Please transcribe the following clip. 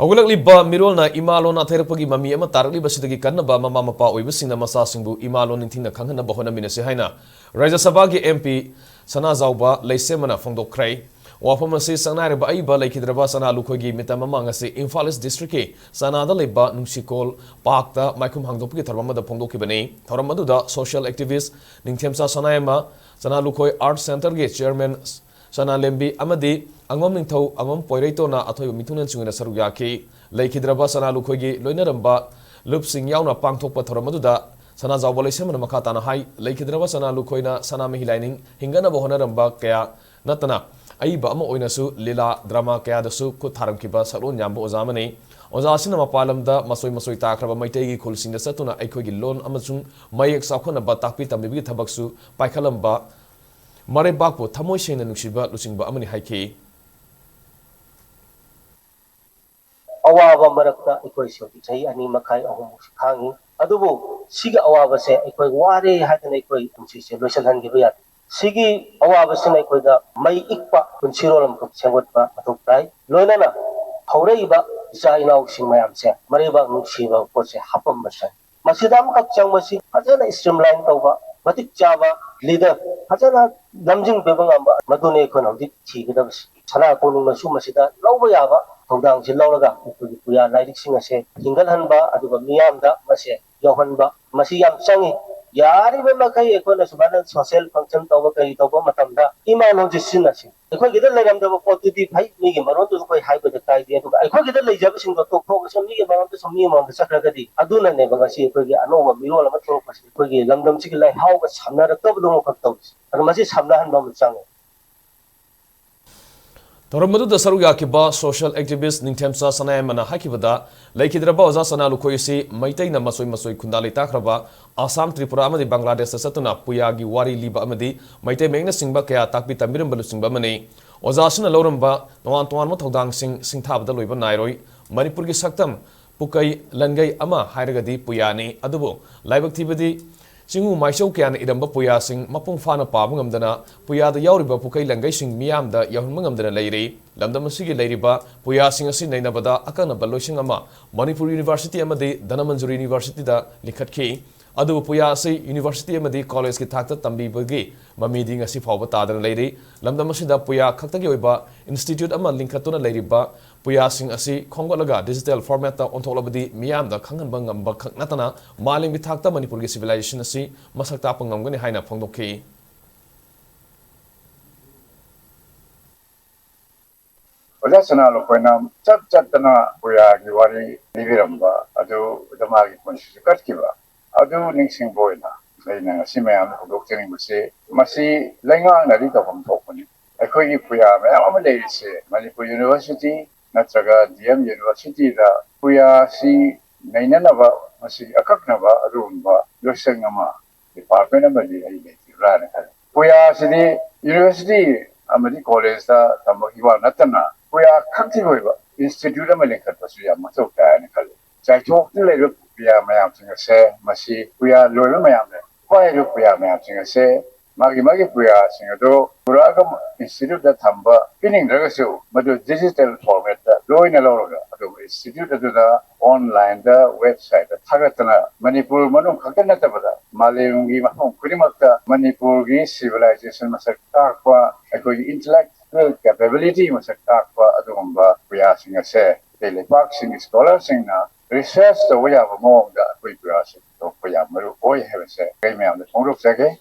Hogulakliba mirolna imalona therapagi mami ama tarakli basidagi kannaba mama-mapa oiba singna masa Shingbu imalon Ningthina Khanghan-Naba Hotnaminasi haina Rajya Sabha gi MP Sanajaoba leisemana phongdokkhrai wafam asi sangnareba aiba leikidraba sana lukhogi mitamama ngasi Imphal district ki sanada leiba nungsikol parkta maikhum hangdokpi tharmamada phongdokibani thorammaduda social activist Ningthemsa sanayama sana lukhoi art center gi chairman Sana lembi amadi angom ningthau angom poireito na athoi mithunan chungena saru yaki leikidraba sana lukhogi loinaramba lupsing yauna pangthokpa thorammaduda sana jawba leisemana makha na hai leikidraba sana lukhoina sana mehilaining hingana bohonaramba kaya natana aiba ama oinasu lila drama kaya dasu ku tharamkiba salon yamba ozamani ozasina mapalamda masoi takraba maitegi khulsinda satuna aikhogi lon amachung mayek sakhona ba takpi tambibi thabaksu paikhalamba Mare bakpo thamoi sena nungsiba lusingba amani haiki awaba marakta ikoi soti chai ani makai ahum khangi adubu siga awaba se ikoi ware hadana ikoi umsi se loisalhan gi ya sigi awaba se ikoi da mai ikpa kunsirolam ko sengotpa matuk tai loinana haureiba isa inau sing mayam se mareba nungsiba ko se hapam masan masidam kak chang masi ajana streamline tawba matik chaba leader hajana lamjing bebangamba madune khon hodi thigida sana koning masu masida lawba yaba thongdang si lawlaga ikui puya lairik sing ase hingal hanba aduga miyamda mase yohanba masi yam changi yari be makai ekona subana social function tawba kai tawba matamda imano jisina si ekoi gida legam da potiti phai ni ge maron tu koi haiba da kai dia tu ekoi gida leijab sing to thok sam ni ge maron tu samni ma da sakra gadi aduna ne banga si ekoi ge anova miro la mathro pasi ekoi ge lamdam si lai hau ga samna ra tab do mo khak taw ar masi samna han ba mu chang Thoramadu da saru yakiba social activist Ningthemsa sanayamana hakibada leikidraba oza sana lukhoisi maitai na masoi khundali takraba Assam Tripura amadi Bangladesh satuna puyagi wari liba amadi maitai mengna singba kaya takpi tamiram balu singba mani oza sina loramba towan mo thodang singthabada loiba nairoi Manipur gi saktam pukai langai ama hairagadi puyani adubo laibak thibadi Singu maisau kyan idamba puya sing mapung fana pabungam dana puya da yauriba pukai langai sing miyam da yahunmangam dana leiri lamdam asigi leiriba puya sing asi nainabada akana baloising ama Manipur University amadi Danamanjuri University da likhatki adu puya asi University amadi college ki thakta tambibagi mamidi ngasi phawba tadana leiri lamdam asida puya khaktagi oiba institute ama linkhatuna leiriba puya sing asi khongolaga digital format ta ontholabadi miyam da khanghan bangam ba khaknatana maling bithakta Manipur gi civilization asi masak ta pangamgani haina phongdokhi Oja sana lo koina chat tana puya gi wari liviramba adu damagi konsi katkiba adu ningsing boina leina simayam doctoring mase masi lenga nari ta phom thokoni akhoi gi puya ma ama leise Manipur University natraga DM University da puya si nainanaba masi akaknaba arumba losengama department amadi ai le rana puya si university amadi college da tamagiwa natana puya khakti hoiba institute ama lekhat pasu ya matok ta ne khale chai chok le ru puya mayam singa se masi puya loiba mayam le kwai ru puya mayam singa se magi puya singa do puraga institute da thamba pining daga su madu digital format da loina loga ado institute da online da website da thagatana Manipur manung khakana ta bada maleyungi mahong kurimakta Manipur gi civilization masak takwa akoi intellectual capability masak takwa adumba puya singa se telepak sing scholar singna research da waya mo da akoi puya sing to puya maru oi have se kai me am da thongrok jage